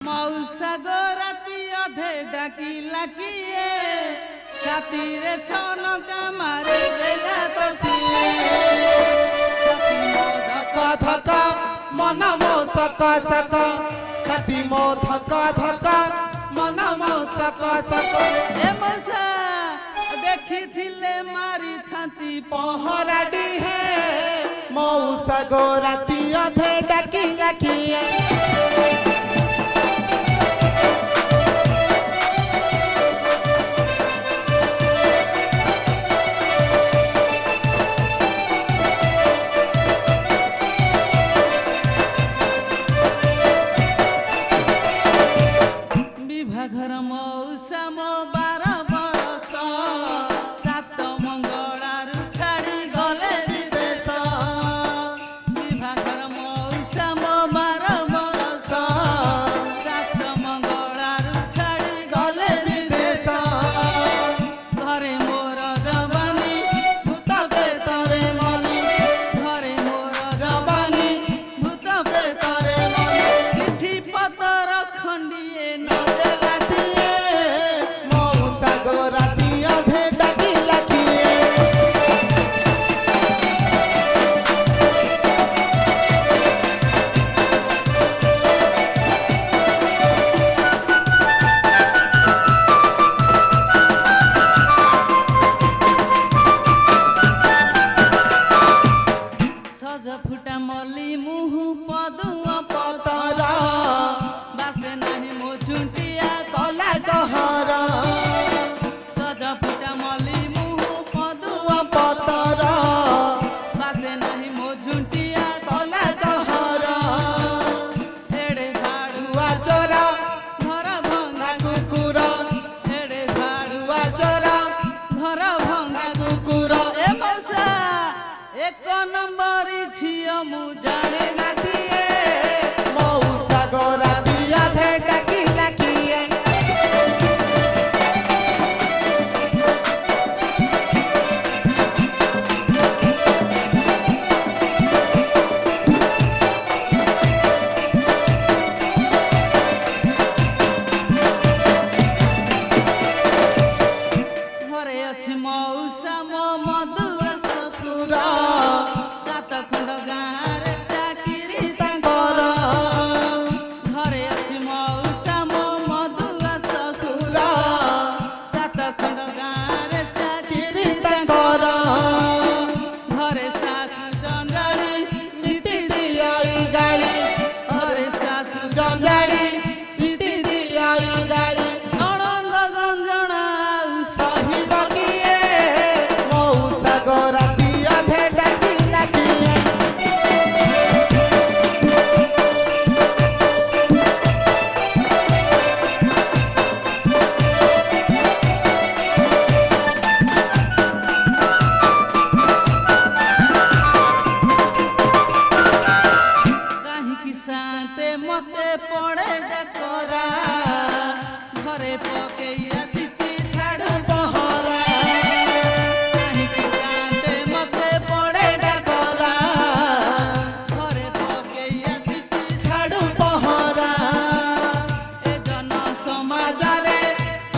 मौसा गो राती अधे डाकिला किए छाती रे छनका मारे देला तो सिए धक्का धक्का मन मो सका सका छाती मो धक्का धक्का मन मो सका सका ए मौसा देखी थिले मारी थाती पहरा डी है मौसा गो राती अधे डाकिला किए घर मौसा मो 12 बरस सात मंगलारू छाड़ी गले विदेश विभागर मौसा मो 12 बरस सात मंगलारू छाड़ी गले विदेश घरे मोर जवानी भूत पेतरे मनी घरे मोर जवानी भूत पेतरे मनी चिठी पतर खंडिए न फुटा मली मुह पदुआ पतरा बासे नहीं मो झुंटिया कला कहरा सजा फुटा मली मुह पदुआ पतरा बासे नहीं मो झुंटिया कला कहरा एड़े झाड़ुआ चोरा घर भंगा कुकुरा एड़े झाड़ुआ चोरा घर भंगा कुकुरा ए मौसा एक नंबर झिया मु जाने ना सिए मौसा गो राती अधे डाकिला किए घरे अछि मौसा मो मधुआ ससुरा खंड गाँव चाकरी तांकर घरे अछि मौसा मो मधुआ ससुरा सात खंड गाँव चाकरी तांकर घरे सासु जंजाड़ी नीति दियाई गाड़ी घरे सासु जंजाड़ी नीति दियाई गाड़ी नणंद गंजना सही बगिए मौसा गो राती अधे डाकिला किए मते पड़े डकरा घरे पकई आसीची छाड़ू पहरा काहे कि कांटे मते पड़े डकरा घरे पकई आसीची छाड़ू पहरा ए जन समाज रे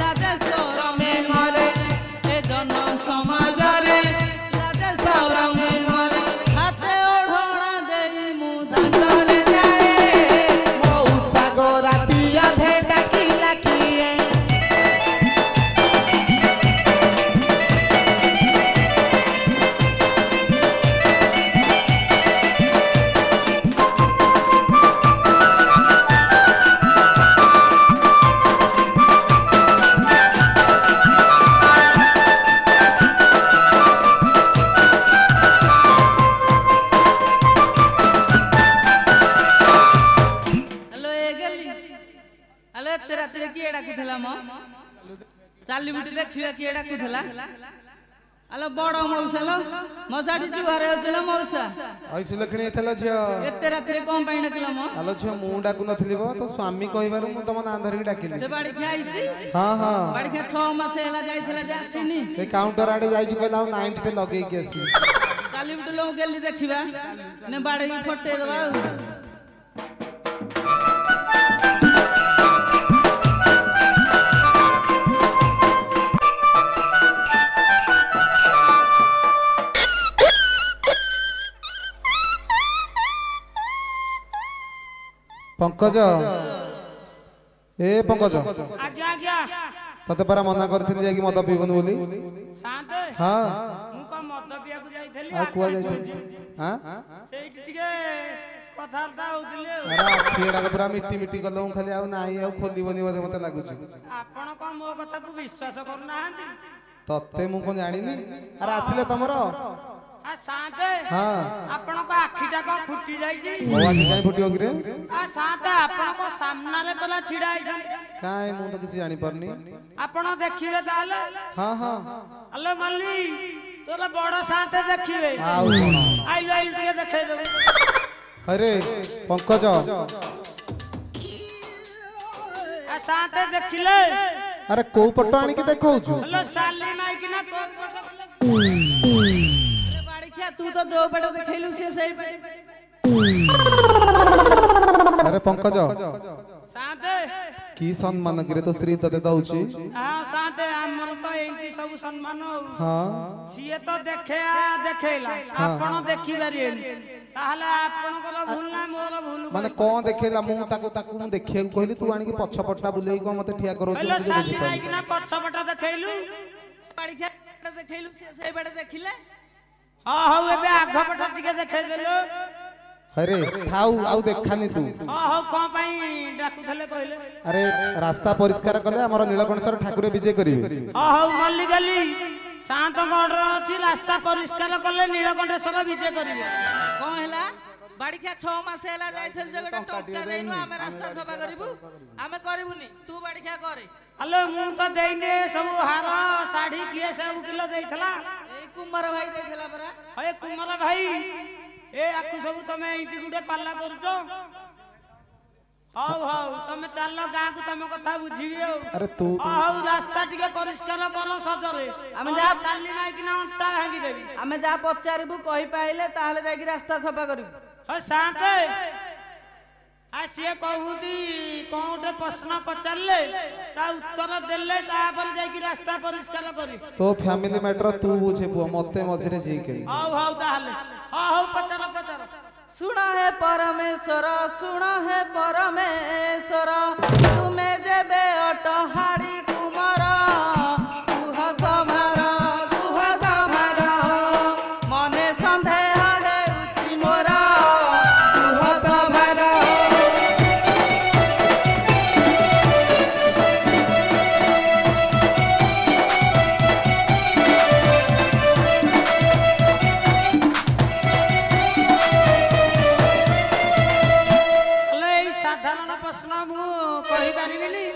लाजे शरमे मरे ए जन समाज रे लाजे शरमे मरे हाथे ओढ़ना देई मु दांडरे रात किए डाकुला मो चाली बुटी देखिए किए डाकुला अलो बड़ मौसा लो मौसाटी जुआरे होतलो मौसा ऐसु लखणी थलो झियो एते रात रे कोन पई डाकला मो आलो झियो मु डाकु नथली बो तो स्वामी कहिबारु मु तम ना धरि डाकिली से बाड़ी खाइची हां हां बाड़ी खा 6 मास हेला जाइथिला जे आसीनी ए काउंटर आडे जाइची कहला 90 पे लगेई के आसी चाली बुटी लो गेली देखिबा ने बाड़ी फटे दबा पंकज ए पंकज आज्ञा आज्ञा तते परा मना करथिन जे कि मद पीबन बोली शांत हां मु को मद पिया को जाइथली आ कुआ जाई हां सेठी टिके कथालता होउतले अरे आखिड़ा के पूरा मिट्टी मिट्टी गलो खाली आ नाही आ खोली बनी बोले मते लागु आपण को मो कथा को विश्वास करना हंती तते मु कोन जानिनी अरे आसिले तमरो आ शांत हां आपण को आखिटा को फुटी जाई छी ओ आखि काई फुटियो कि रे आ शांत आपण को सामना रे पला छिड़ा आइछन काई मु तो किसी जानि परनी आपण देखिबे ताले हां हां हेलो मल्ली तोला बड़ शांत देखिबे आउ कोन आइलो आइलो टिके देखै दो अरे पंकज आ शांत देखिले अरे को पट्टो आनी के देखौ छु हेलो साली माई कि ना को अरे बाड़िया तू तो दो पटे देखैलु से सही पटे अरे पंकज शांत की सम्मान करे तो स्त्री तते दउची हां शांत हमर तो एंती सब सम्मान हो हां सिए तो देखे देखेला आपण देखि बारिएन ताहले आपण को भूल ना मोर भूल माने कोन देखेला मु ताकू मु देखिया को कहली तू आनी के पछ पट्टा बुलेई को मते ठिया करो हेलो साली माई कि ना पछपटा देखैलु बाड़िया देखैलु से सही पटे देखिले हां हां एबे आघपटा टिके देखै देलो अरे थाउ आउ देखानी तू हां हां कोन पई डाकुथले कहले अरे रास्ता परिष्कार कले हमर नीलकंठेश्वर ठाकुर विजय करिवे हां हां मल्ली गली शांत गढ़ अछि रास्ता परिष्कार कले नीलकंठेश्वर विजय करिवे कोन हैला बाड़िया 6 मास हैला जाइथल जे गोटा टोका देइनु आमे रास्ता सफा करिबु आमे करिबुनी तू बाड़िया करे हेलो मु तो देइने सब हार साड़ी किए सब किलो देइथला ए कुमार भाई देखला परा अरे कुमार भाई ए आकु सब तमे इति गुडे पाल्ला करछो हाउ हाउ तमे चाललो गां को तमे कथा बुझिबी हो अरे तू हाउ रास्ता टिके परिष्कार करो सजरे आमे जा साली माई कि ना अंटा भांगी देबी आमे जा पचारिबु कहि पाइले ताहले जाई कि रास्ता सफा करिबु हो शांत आ सिए कहूती कोटे प्रश्न पचारले ता उत्तर देले ता पर जाई कि रास्ता परिष्कार करी तो फैमिली मैटर तू बुझे बुआ मते मझरे जी के हाउ हाउ ताहले हाउ पचार पचार सुना है परमेश्वर तुम्हें जेबे अटहाड़ी कुमार कुह समार मने संदेह है उसी मोरा कुह समार साधारण प्रश्न मु कहि परिबिनी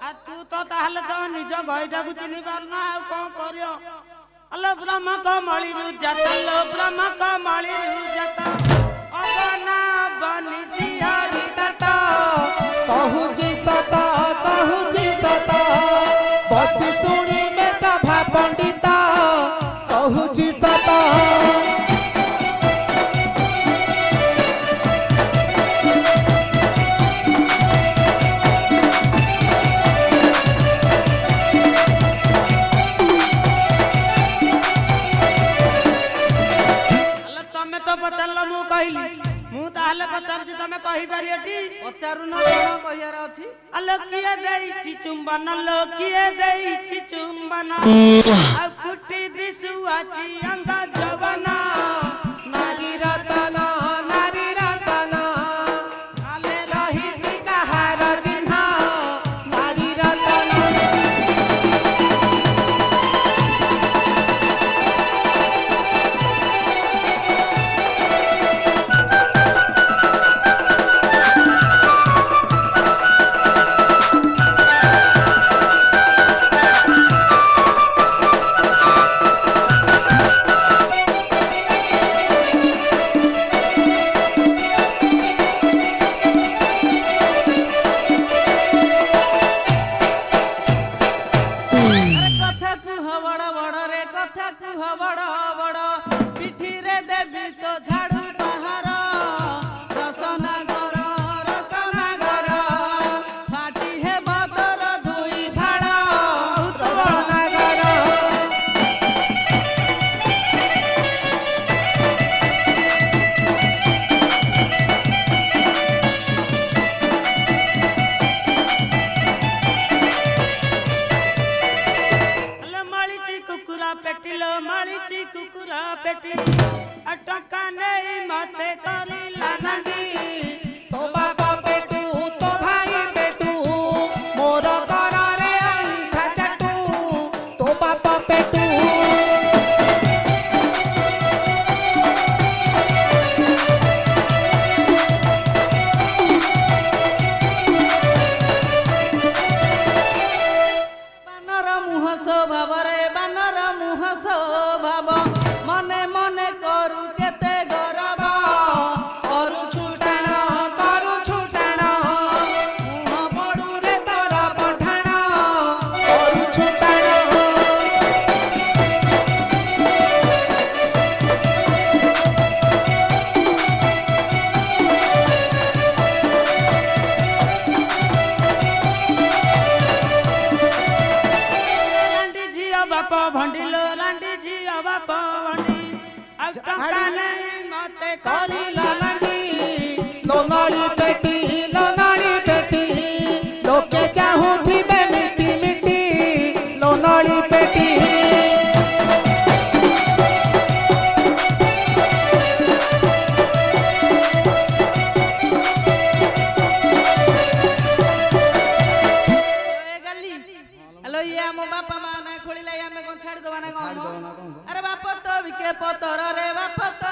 आ तू तो ताहले तो निज गईटा को चिनि पारना आ कोन करियो अल्लाह ब्रह्म को मळी रु जाता लो ब्रह्म को मळी रु जाता अबना बनि सियारी तता कहू जी सता बसी सुनी में सभा पंडिता कहू जी सता पचारल मु कहली मु ताहले पचारती तमे कहि पारियटी पचारु न कोन कहियार अछि अलो किए देइछि चुंबन लो किए देइछि चुंबन आ फुटी दिसु आछि अंग जवना नारी रतना आले रही छि कहार चिन्हा नारी रतना फाका नहीं मते करी लानी लोनाड़ी पेटी लोके चाहूं थी मैं मिट्टी मिट्टी लोनाड़ी पेटी मो बापा माँ ना खोली लाई हमें कौन छाड़ दो ना कौन अरे बाप तो विके पतर रे बाप तो